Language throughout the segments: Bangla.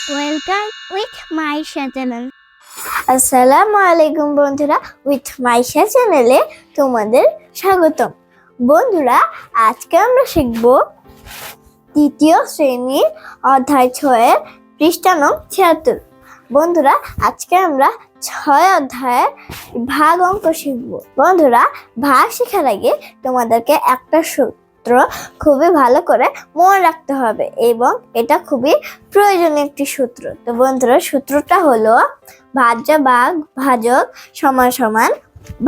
Welcome with Maisha channel. আসসালামু আলাইকুম বন্ধুরা, উইথ মাইশা চ্যানেলে তোমাদের স্বাগতম। বন্ধুরা, আজকে আমরা শিখব তৃতীয় শ্রেণীর অধ্যায় 6 পৃষ্ঠা নং 76। বন্ধুরা, আজকে আমরা 6 অধ্যায়ের ভাগ অঙ্ক শিখব। বন্ধুরা, ভাগ শেখার আগে তোমাদেরকে একটা সূত্র খুবই ভালো করে মনে রাখতে হবে এবং এটা খুবই প্রয়োজনীয় একটি সূত্র। তো বন্ধুরা, সূত্রটা হলো ভাজ্য ভাগ ভাজক সমান সমান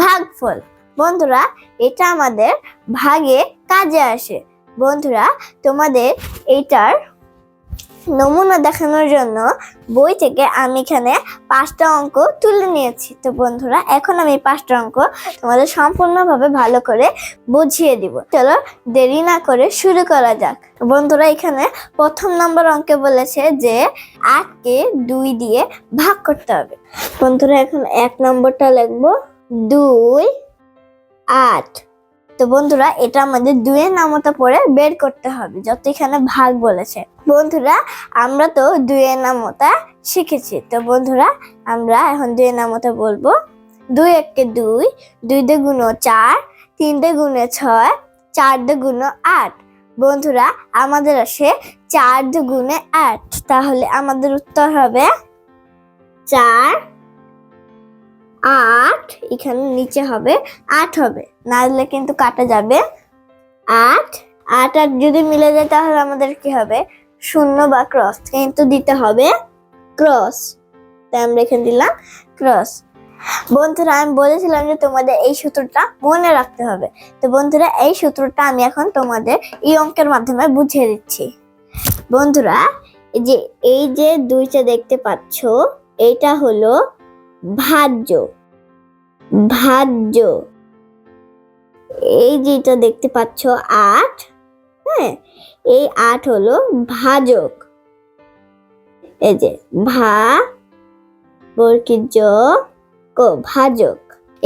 ভাগফল। বন্ধুরা, এটা আমাদের ভাগে কাজে আসে। বন্ধুরা, তোমাদের এইটার নমুনা দেখানোর জন্য বই থেকে আমি এখানে 5টা অঙ্ক তুলে নিয়েছি। তো বন্ধুরা, এখন আমি 5টা অঙ্ক তোমাদের সম্পূর্ণভাবে ভালো করে বুঝিয়ে দিব। চলো দেরি না করে শুরু করা যাক। বন্ধুরা, এখানে প্রথম নম্বর অঙ্কে বলেছে যে 8কে 2 দিয়ে ভাগ করতে হবে। বন্ধুরা, এখন 1 নম্বরটা লিখবো 2 8। তো বন্ধুরা, এটা আমাদের 2 এর নামতা পড়ে বের করতে হবে, যত এখানে ভাগ বলেছে। বন্ধুরা, আমরা তো 2 এর নামতা শিখেছি। তো বন্ধুরা, আমরা এখন 2 এর নামতা বলবো। 2 1 2, 2 2 গুণ 4, 3 2 গুণ 6, 4 2 গুণ 8। বন্ধুরা, আমাদের আসে 4 2 গুণ 8। তাহলে আমাদের উত্তর হবে 4 8। এখানে নিচে হবে 8 হবে, না হলে কিন্তু কাটা যাবে। 8 8 আর যদি মিলে যায় তাহলে আমাদের কি হবে? 0 বা ক্রস, কিন্তু দিতে হবে ক্রস। তাই আমরা এখানে দিলাম ক্রস। বন্ধুরা, আমি বলেছিলাম যে তোমাদের এই সূত্রটা মনে রাখতে হবে। তো বন্ধুরা, এই সূত্রটা আমি এখন তোমাদের এই অঙ্কের মাধ্যমে বুঝিয়ে দিচ্ছি। বন্ধুরা, এই যে 2টা দেখতে পাচ্ছ, এটা হলো ভাজ্য। ভাজ্য। এই যেটা দেখতে পাচ্ছ 8, হ্যাঁ, এই 8 হলো ভাজক। এই যে ভাজক।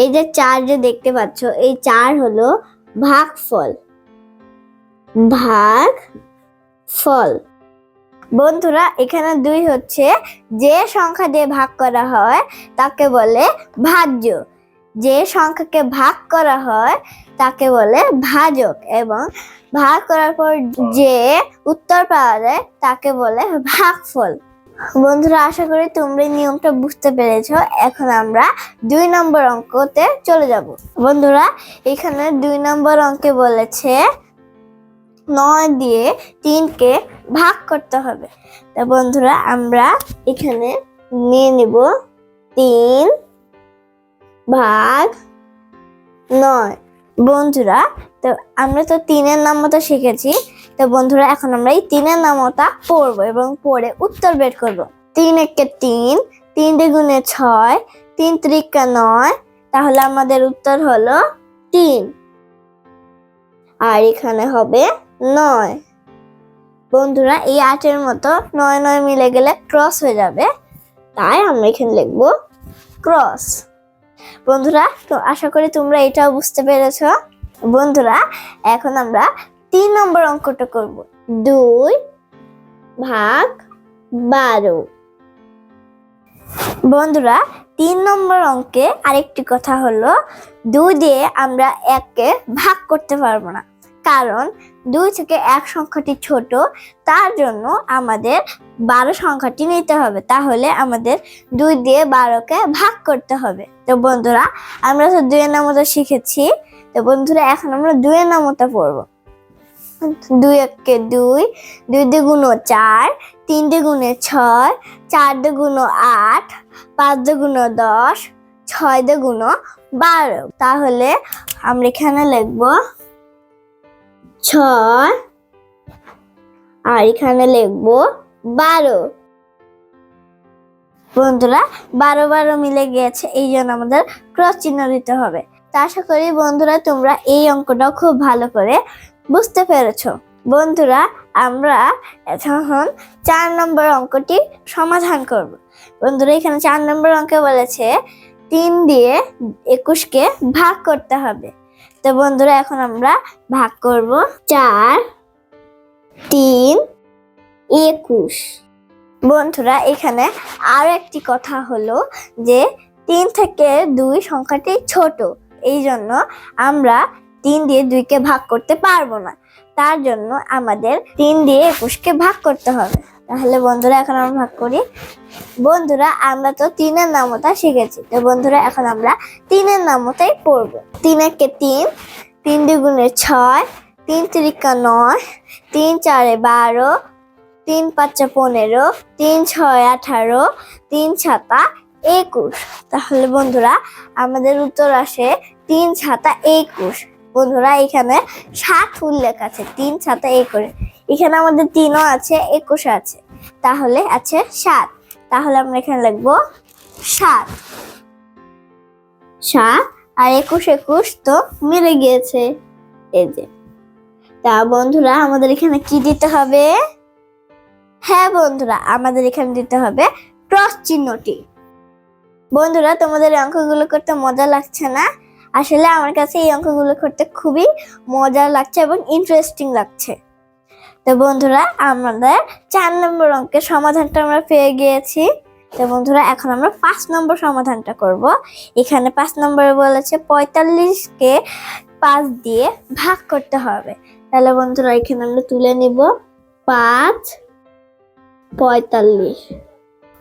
এই যে 4 যে দেখতে পাচ্ছ, এই 4 হলো ভাগফল। ভাগফল। বন্ধুরা, এখানে 2 হচ্ছে যে সংখ্যা দিয়ে ভাগ করা হয় তাকে বলে ভাজ্য। যে সংখ্যাকে ভাগ করা হয় তাকে বলে ভাজক, এবং ভাগ করার পর যে উত্তর পাওয়া যায় তাকে বলে ভাগফল। বন্ধুরা, আশা করি তোমরা নিয়মটা বুঝতে পেরেছো। এখন আমরা 2 নম্বর অঙ্কতে চলে যাব। বন্ধুরা, এখানে 2 নম্বর অঙ্কে বলেছে 9 দিয়ে 3কে ভাগ করতে হবে। তো বন্ধুরা, আমরা এখানে নিয়ে নিব 3 ভাগ 9। বন্ধুরা, তো আমরা তো 3 এর নামতা শিখেছি। তো বন্ধুরা, এখন আমরা এই 3 এর নামতা পড়বো এবং পড়ে উত্তর বের করব। 3 1 3, 3 2 গুণ 6, 3 3 9। তাহলে আমাদের উত্তর হলো 3, আর এখানে হবে 9। বন্ধুরা, এই 8 এর মতো 9 9 মিলে গেলে ক্রস হয়ে যাবে, তাই আমরা এখানে লিখব ক্রস। বন্ধুরা, তো আশা করি তোমরা এটাও বুঝতে পেরেছ। বন্ধুরা, এখন আমরা 3 নম্বর অঙ্কটা করব। 2 ভাগ 12। বন্ধুরা, 3 নম্বর অঙ্কে আরেকটি কথা হলো 2 দিয়ে আমরা 1কে ভাগ করতে পারবো না, কারণ 2 থেকে 1 সংখ্যাটি ছোট। তার জন্য আমাদের 12 সংখ্যাটি নিতে হবে। তাহলে আমাদের 2 দিয়ে 12কে ভাগ করতে হবে। তো বন্ধুরা, আমরা তো 2 এর নামতা শিখেছি। তো বন্ধুরা, এখন আমরা 2 এর নামতা পড়ব। 2 1 2, 2 2 গুণ 4, 3 2 গুণ 6, 4 2 গুণ 8, 5 2 গুণ 10, 6 2 গুণ 12। তাহলে আমরা এখানে লিখব 6, আর এখানে লিখব 12। বন্ধুরা, 12 12 মিলে গেছে, এই জন্য আমাদের ক্রস চিহ্ন দিতে হবে। তা আশা করি বন্ধুরা তোমরা এই অঙ্কটা খুব ভালো করে বুঝতে পেরেছো। বন্ধুরা, আমরা এখন 4 নম্বর অঙ্কটি সমাধান করব। বন্ধুরা, এখানে 4 নম্বর অঙ্কে বলেছে 3 দিয়ে 21কে ভাগ করতে হবে। তো বন্ধুরা, এখন আমরা ভাগ করব। 4 3 21। বন্ধুরা এখানে আরো একটি কথা হলো যে 3 থেকে 2 সংখ্যাটি ছোট, এই জন্য আমরা 3 দিয়ে 2কে ভাগ করতে পারবো না। তার জন্য আমাদের 3 দিয়ে 21কে ভাগ করতে হবে। তাহলে বন্ধুরা এখন আমরা ভাগ করি। বন্ধুরা আমরা তো 3-এর নামতা শিখেছি, তো বন্ধুরা এখন আমরা 3-এর নামতাই পড়বো। 3 একে 3, 3 দুগুণে 6, 3 তিরিকা 9, 3 চারে 12, 3 পাঁচা 15, 3 ছয় 18, 3 ছাতা 21। তাহলে বন্ধুরা আমাদের উত্তর আসে 3 ছাতা 21। বন্ধুরা এখানে 7 উল্লেখ আছে, 3 ছাতা 21। এখানে আমাদের 3ও আছে, 21 আছে, তাহলে আছে 7। তাহলে আমরা এখানে লিখবো 7। 7 আর 21 তো মিলে গিয়েছে, এই যে। তা বন্ধুরা আমাদের এখানে কি দিতে হবে? হ্যাঁ বন্ধুরা, আমাদের এখানে দিতে হবে ক্রস চিহ্নটি। বন্ধুরা তোমাদের এই অঙ্কগুলো করতে মজা লাগছে না? আসলে আমার কাছে এই অঙ্কগুলো করতে খুবই মজা লাগছে এবং ইন্টারেস্টিং লাগছে। তো বন্ধুরা আমাদের 4 নম্বর অঙ্কের সমাধানটা আমরা পেয়ে গিয়েছি। তো বন্ধুরা এখন আমরা 5 নম্বর সমাধানটা করব। এখানে 5 নম্বরে বলেছে 45কে 5 দিয়ে ভাগ করতে হবে। তাহলে বন্ধুরা এখানে আমরা তুলে নিব 5 45।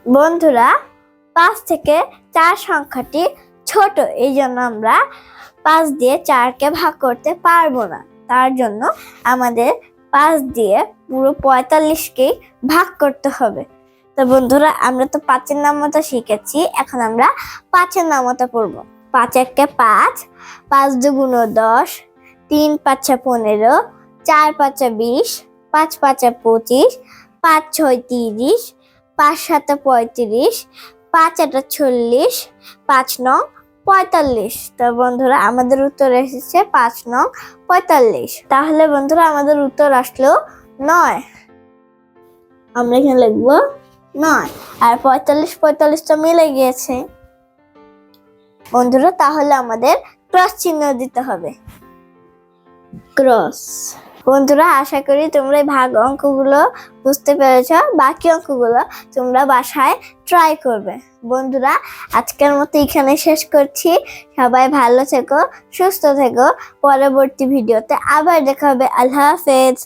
বন্ধুরা 5 থেকে 4 সংখ্যাটি ছোট, এই জন্য আমরা 5 দিয়ে 4কে ভাগ করতে পারবো না। তার জন্য আমাদের 5 দিয়ে পুরো 45কেই ভাগ করতে হবে। তো বন্ধুরা আমরা তো 5-এর নামতা শিখেছি, এখন আমরা 5-এর নামতা পড়বো। 5 একে 5, 5 দুগুণে 10, 3 পাঁচা 15, 4 পাঁচা 20, 5 পাঁচা 25, 5 ছয় 30, 5 সাতা 35, 5 আটা 40, 5 নং 45। তো বন্ধুরা আমাদের উত্তর এসেছে 5 নং 45। তাহলে বন্ধুরা আমাদের উত্তর আসলো 9। আমরা এখানে লিখবো 9 আর 45 তো মিলে গিয়েছে। বন্ধুরা তাহলে আমাদের ক্রস চিহ্ন দিতে হবে, ক্রস। বন্ধুরা আশা করি তোমরা এই ভাগ অঙ্কগুলো বুঝতে পেরেছ। বাকি অঙ্কগুলো তোমরা বাসায় ট্রাই করবে। বন্ধুরা আজকের মতো এখানে শেষ করছি। সবাই ভালো থেকো, সুস্থ থেকো। পরবর্তী ভিডিওতে আবার দেখা হবে। আল্লাহ হাফেজ।